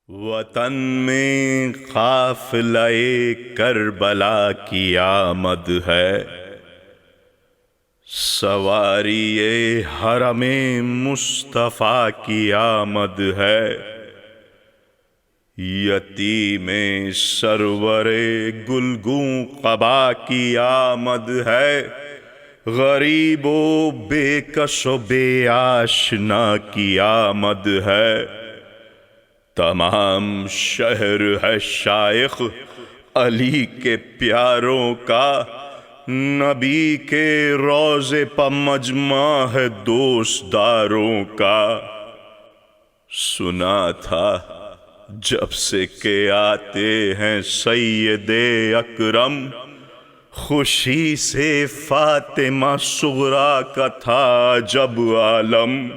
وطن میں قافلہ کربلا کی آمد ہے، سواری حرم مصطفیٰ کی آمد ہے، یتیم سرور گلگوں قبا کی آمد ہے، غریب و بے کس و بے آشنا کی آمد ہے۔ تمام شہر ہے شائخ علی کے پیاروں کا، نبی کے روضے پہ مجمع ہے دوستداروں کا۔ سنا تھا جب سے کہ آتے ہیں سید اکرم، خوشی سے فاطمہ صغریٰ کا تھا جب عالم۔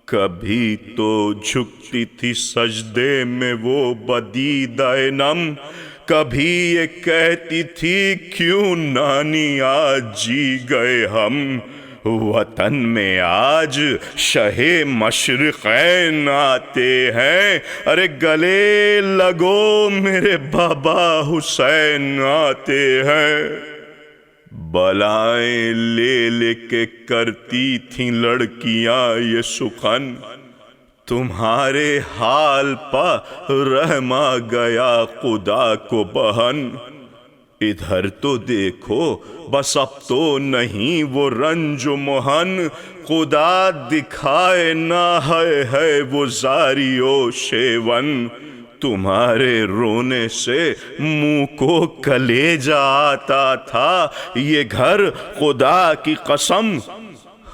کبھی تو جھکتی تھی سجدے میں وہ بدیدہ نم، کبھی یہ کہتی تھی کیوں نانی آج جی گئے ہم۔ وطن میں آج شہ مشرقین آتے ہیں، ارے گلے لگو میرے بابا حسین آتے ہیں۔ بلائیں لے لے کے کرتی تھیں لڑکیاں یہ سخن، تمہارے حال پا رحم آ گیا خدا کو بہن۔ ادھر تو دیکھو بس اب تو نہیں وہ رنج و محن، خدا دکھائے نہ ہے وہ زاری و شیون۔ تمہارے رونے سے منہ کو کلیجہ آتا تھا، یہ گھر خدا کی قسم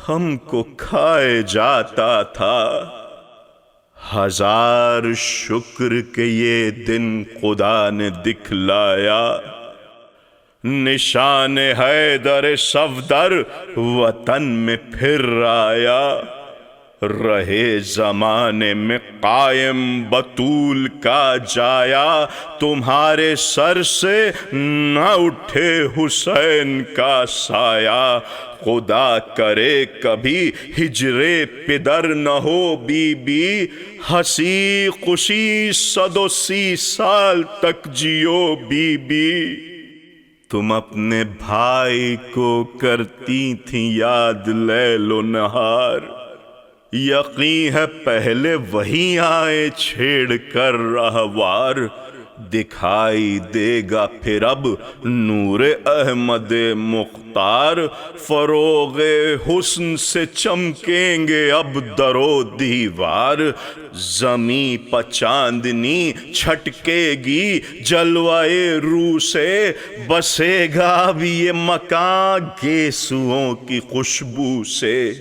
ہم کو کھائے جاتا تھا۔ ہزار شکر کہ یہ دن خدا نے دکھلایا، نشان حیدر صفدر وطن میں پھر آیا۔ رہے زمانے میں قائم بطول کا جایا، تمہارے سر سے نہ اٹھے حسین کا سایہ۔ خدا کرے کبھی ہجر پدر نہ ہو بی بی، ہنسی خوشی 130 سال تک جیو بی بی۔ تم اپنے بھائی کو کرتی تھیں یاد لیل و نہار، یقین ہے پہلے وہی آئے چھیڑ کر رہوار۔ دکھائی دے گا پھر اب نور احمد مختار، فروغ حسن سے چمکیں گے اب در و دیوار۔ زمیں پہ چاندنی چھٹکے گی جلوائے روح سے، بسے گا اب یہ مکان گیسوؤں کی خوشبو سے۔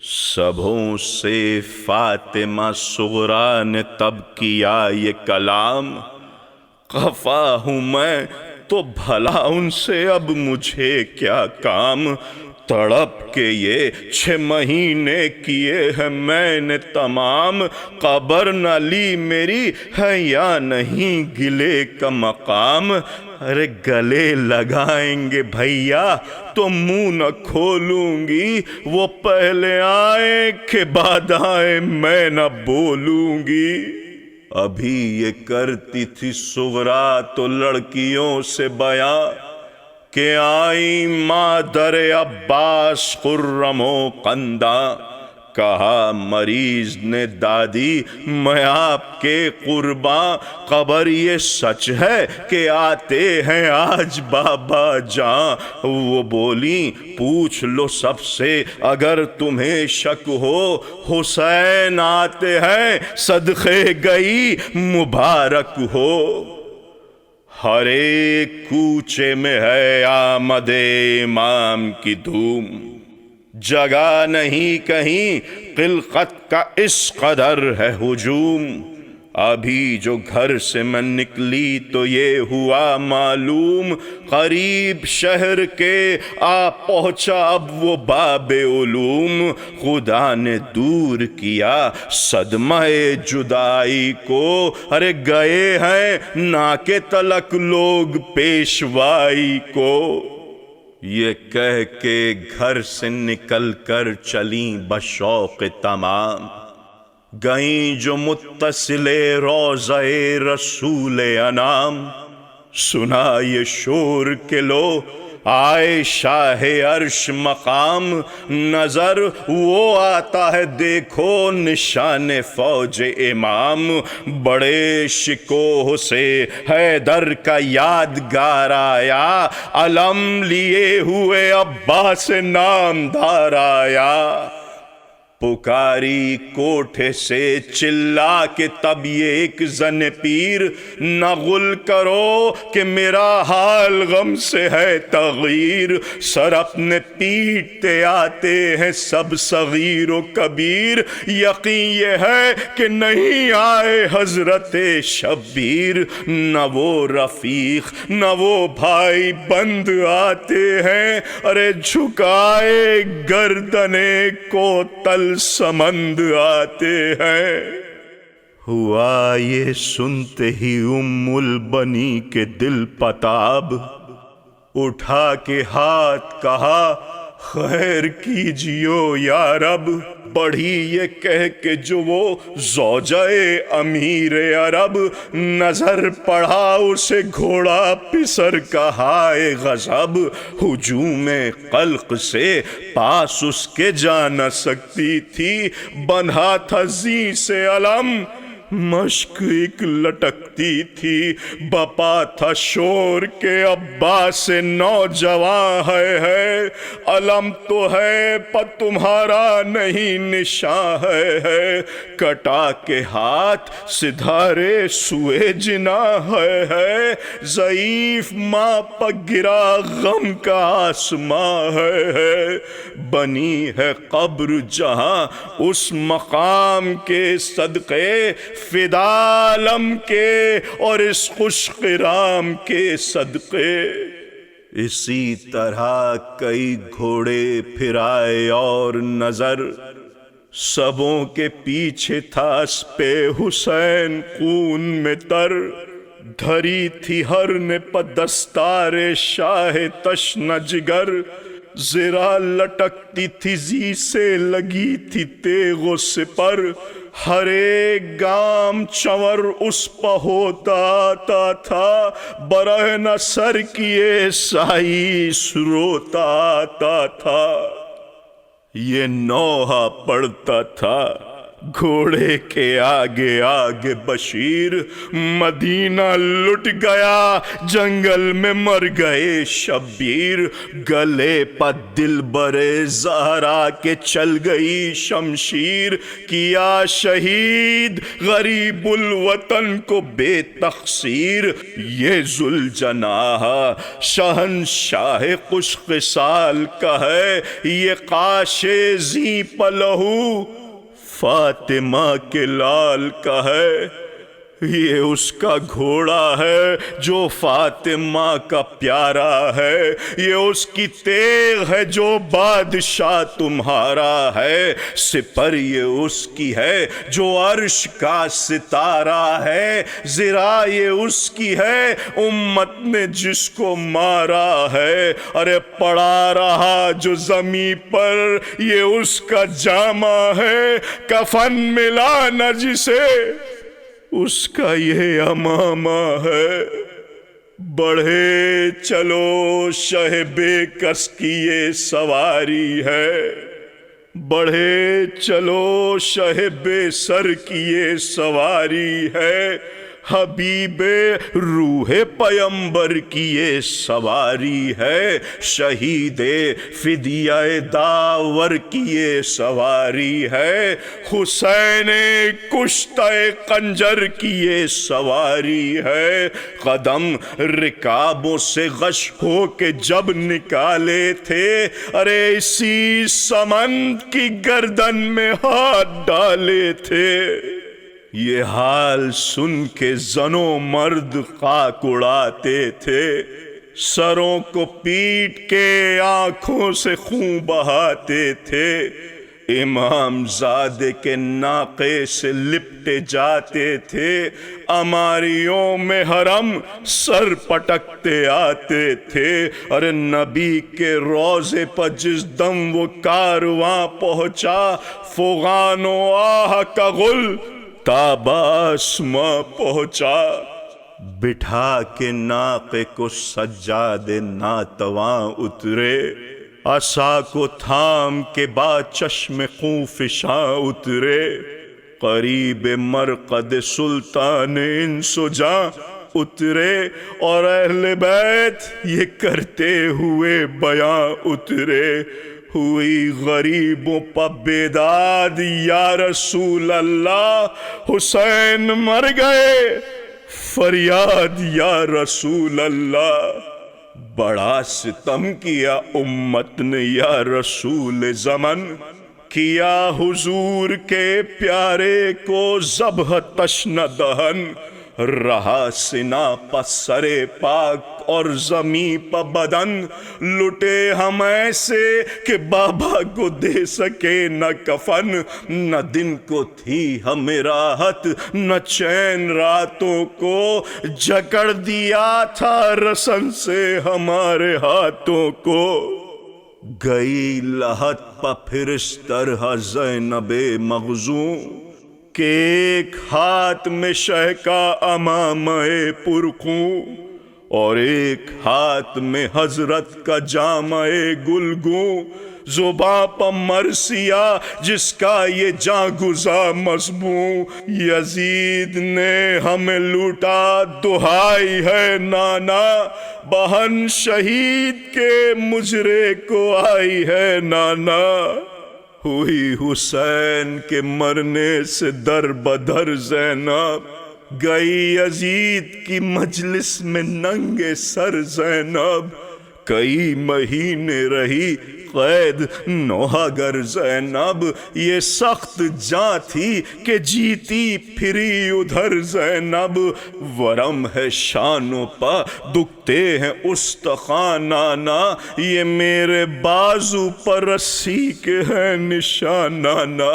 سبھوں سے فاطمہ صغریٰ نے تب کیا یہ کلام، خفا ہوں میں تو بھلا ان سے اب مجھے کیا کام۔ تڑپ کے یہ 6 مہینے کیے ہیں میں نے تمام، قبر نہ لی میری ہے یا نہیں گلے کا مقام۔ ارے گلے لگائیں گے بھیا تو منہ نہ کھولوں گی، وہ پہلے آئیں کہ بعد آئیں میں نہ بولوں گی۔ ابھی یہ کرتی تھی صغریٰ تو لڑکیوں سے بیاں، کہ آئیں مادر عباس خرم و خنداں۔ کہا مریض نے دادی میں آپ کے قرباں، خبر یہ سچ ہے کہ آتے ہیں آج بابا جاں۔ وہ بولی پوچھ لو سب سے اگر تمہیں شک ہو، حسین آتے ہیں صدقے گئی مبارک ہو۔ ہر ایک کوچے میں ہے آمد امام کی دھوم، جگہ نہیں کہیں خلقت کا اس قدر ہے ہجوم۔ ابھی جو گھر سے میں نکلی تو یہ ہوا معلوم، قریب شہر کے آ پہنچا اب وہ باب علوم۔ خدا نے دور کیا صدمہ جدائی کو، ارے گئے ہیں ناکے تلک لوگ پیشوائی کو۔ یہ کہہ کے گھر سے نکل کر چلیں بشوق تمام، گئیں جو متصل روضہ رسول انام، سنا یہ شور کہ لو آئے شاہ عرش مقام، نظر وہ آتا ہے دیکھو نشان فوج امام، بڑے شکوہ سے حیدر کا یادگار آیا، علم لیے ہوئے عباس نامدار آیا، پکاری کوٹھے سے چلا کے تب یہ ایک زن پیر، نہ غل کرو کہ میرا حال غم سے ہے تغیر، سر اپنے پیٹتے آتے ہیں سب صغیر و کبیر، یقین یہ ہے کہ نہیں آئے حضرت شبیر، نہ وہ رفیق نہ وہ بھائی بند آتے ہیں، ارے جھکائے گردنے کو تل سمند آتے ہیں۔ ہوا یہ سنتے ہی ام البنی کے دل پتاب، اٹھا کے ہاتھ کہا خیر کیجیو یا رب، بڑھی یہ کہہ کے جو وہ زوجہ امیر عرب، نظر پڑا اسے گھوڑا پسر کا ہائے غضب، ہجوم قلق سے پاس اس کے جا نہ سکتی تھی، بندھا تھا زیں سے علم مشک ایک لٹکتی تھی، بپا تھا شور کے عباس نوجواں ہے، علم تو ہے پر تمہارا نہیں نشاں ہے، کٹا کے ہاتھ سدھارے سوئے جناح ہے، ضعیف ماں پر گرا غم کا آسماں ہے، بنی ہے قبر جہاں اس مقام کے صدقے، فدا عالم کے اور اس خوش قرام کے صدقے، اسی طرح کئی گھوڑے پھرائے اور نظر، سبوں کے پیچھے تھا اسپِ حسین خون میں تر، دھری تھی ہر نے پہ دستار شاہ تشنہ جگر، زرا لٹکتی تھی زی سے لگی تھی تیغ و سپر، ہر ایک گام چور اس پہ ہوتا آتا تھا، برہنہ سر کیے سائیس روتا آتا تھا، یہ نوحہ پڑتا تھا گھوڑے کے آگے آگے بشیر، مدینہ لٹ گیا جنگل میں مر گئے شبیر، گلے پہ دل برے زہرا کے چل گئی شمشیر، کیا شہید غریب الوطن کو بے تقصیر، یہ ذوالجناح شہنشاہ خوش خصال کا ہے، یہ قاش زیں پہ لہو فاطمہ کے لال کا ہے، یہ اس کا گھوڑا ہے جو فاطمہ کا پیارا ہے، یہ اس کی تیغ ہے جو بادشاہ تمہارا ہے، سپر یہ اس کی ہے جو عرش کا ستارہ ہے، زرا یہ اس کی ہے امت نے جس کو مارا ہے، ارے پڑا رہا جو زمین پر یہ اس کا جامہ ہے، کفن ملا نہ جسے اس کا یہ امامہ ہے، بڑھے چلو شہ بے کس کی یہ سواری ہے، بڑھے چلو شہ بے سر کی یہ سواری ہے، حبیب روح پیمبر کی یہ سواری ہے، شہید فدیہ داور کی یہ سواری ہے، حسین کشتہ قنجر کی یہ سواری ہے، قدم رکابوں سے غش ہو کے جب نکالے تھے، ارے اسی سمند کی گردن میں ہاتھ ڈالے تھے، یہ حال سن کے زن و مرد خاک اڑاتے تھے، سروں کو پیٹ کے آنکھوں سے خون بہاتے تھے، امام زادے کے ناقے سے لپٹے جاتے تھے، اماریوں میں حرم سر پٹکتے آتے تھے۔ اور نبی کے روضے پر جس دم وہ کارواں پہنچا، فغان و آہ کا غل تاب آسماں پہنچا۔ بٹھا کے ناقے کو سجاد ناتواں اترے، عصا کو تھام کے بعد چشم خوں فشاں اترے۔ قریب مرقد سلطان انس و جاں اترے، اور اہل بیت یہ کرتے ہوئے بیاں اترے۔ ہوئی غریبوں پہ بیداد یا رسول اللہ، حسین مر گئے فریاد یا رسول اللہ۔ بڑا ستم کیا امت نے یا رسول زمن، کیا حضور کے پیارے کو ذبح تشنہ دہن۔ رہا سنا پہ سر پاک اور زمین پہ بدن، لٹے ہم ایسے کہ بابا کو دے سکے نہ کفن۔ نہ دن کو تھی ہمیں راحت نہ چین راتوں کو، جکڑ دیا تھا رسن سے ہمارے ہاتھوں کو۔ گئی لحد پہ پھر اس طرح زینب مخزوں، کہ ایک ہاتھ میں شہ کا امامہ پرخوں، اور ایک ہاتھ میں حضرت کا جامع گلگوں۔ زباں پہ مرثیہ جس کا یہ جاں گزا مضموں، یزید نے ہمیں لوٹا دہائی ہے نانا، بہن شہید کے مجرے کو آئی ہے نانا۔ ہوئی حسین کے مرنے سے در بدر زینب، گئی یزید کی مجلس میں ننگے سر زینب۔ کئی مہینے رہی قید نوحہ گر زینب، یہ سخت جاں تھی کہ جیتی پھری ادھر زینب۔ ورم ہے شانوں پا دکھتے ہیں استخوان نانا، یہ میرے بازو پر رسی کے ہیں نشان نانا۔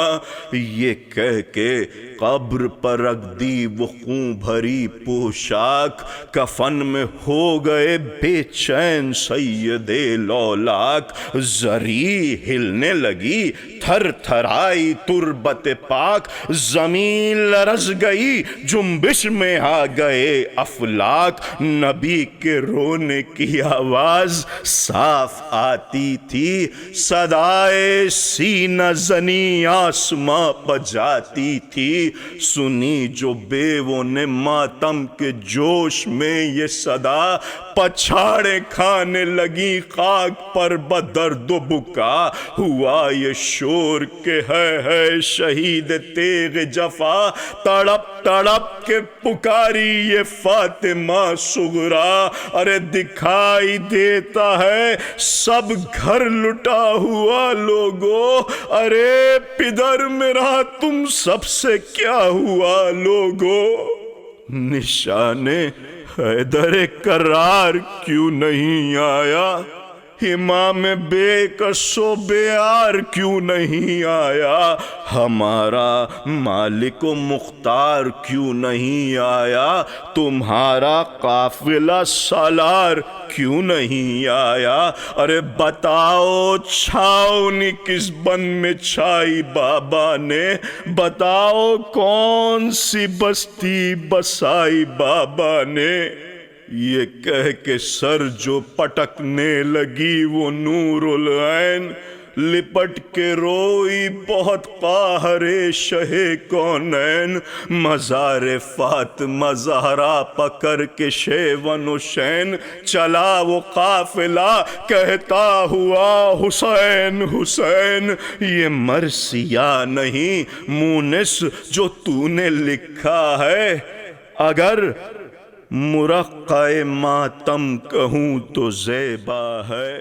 یہ کہہ کے قبر پر رکھ دی وہ خون بھری پوشاک، کفن میں ہو گئے بے چین سید لولاک۔ زری ہلنے لگی تھر تھرائی تربت پاک، زمین لرز گئی جنبش میں آ گئے افلاک۔ نبی کے رونے کی آواز صاف آتی تھی، صدائے سینہ زنی آسماں پہ جاتی تھی۔ سنی جو بیووں نے ماتم کے جوش میں یہ صدا، پچھاڑے کھانے لگی خاک پر بدرد و بکا۔ ہوا یہ شور کہ ہے شہید تیغ جفا، تڑپ تڑپ کے پکاری یہ فاطمہ صغرا۔ ارے دکھائی دیتا ہے سب گھر لٹا ہوا لوگو، ارے پدر میرا تم سب سے کیا ہوا لوگو۔ نشان حیدر کرار کیوں نہیں آیا، امام بے کس و بیار کیوں نہیں آیا، ہمارا مالک و مختار کیوں نہیں آیا، تمہارا قافلہ سالار کیوں نہیں آیا۔ ارے بتاؤ چھاؤنی کس بن میں چھائی بابا نے، بتاؤ کون سی بستی بسائی بابا نے۔ یہ کہہ کے سر جو پٹکنے لگی وہ نور العین، لپٹ کے روئی بہت قاہر شہ کونین۔ مزار فاطمہ زہرا پکڑ کے شیون و شین، چلا وہ قافلہ کہتا ہوا حسین حسین۔ یہ مرثیہ نہیں مونس جو تو نے لکھا ہے، اگر مرقع ماتم کہوں تو زیبا ہے۔